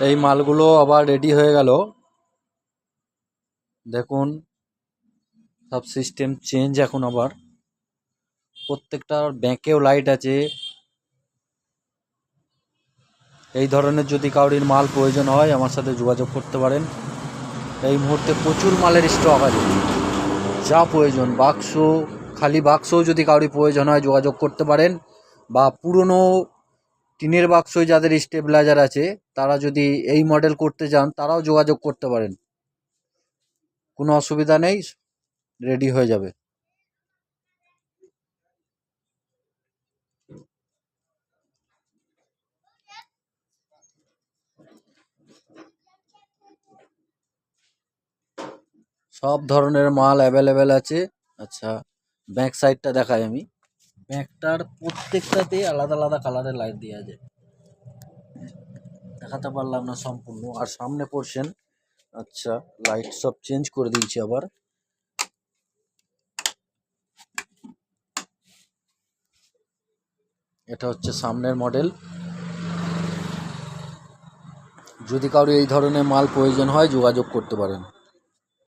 এই মালগুলো আবার রেডি হয়ে গেল। দেখুন সব সিস্টেম চেঞ্জ এখন আবার। প্রত্যেকটা ব্যাঁকেও লাইট আছে। এই ধরনের যদি কারোর মাল প্রয়োজন হয় আমার সাথে যোগাযোগ করতে পারেন। এই মুহূর্তে প্রচুর মালের স্টক আছে, যা প্রয়োজন বাক্স, খালি বাক্সও যদি কারোর প্রয়োজন হয় যোগাযোগ করতে পারেন, বা পুরনো টিনের বাক্সই যাদের স্টেবিলাইজার আছে তারা যদি এই মডেল করতে চান তারাও যোগাযোগ করতে পারেন, কোনো অসুবিধা নেই, রেডি হয়ে যাবে। সব ধরনের মাল অ্যাভেলেবেল আছে। আচ্ছা, ব্যাক সাইডটা দেখাই আমি। ব্যাকটার প্রত্যেকটাতে আলাদা আলাদা কালারের লাইট দেওয়া আছে, দেখাতে পারলাম না সম্পূর্ণ। আর সামনে পোর্শন, আচ্ছা লাইট সব চেঞ্জ করে দিয়েছি আবার। এটা হচ্ছে সামনের মডেল। যদি কারো এই ধরনের মাল প্রয়োজন হয় যোগাযোগ করতে পারেন।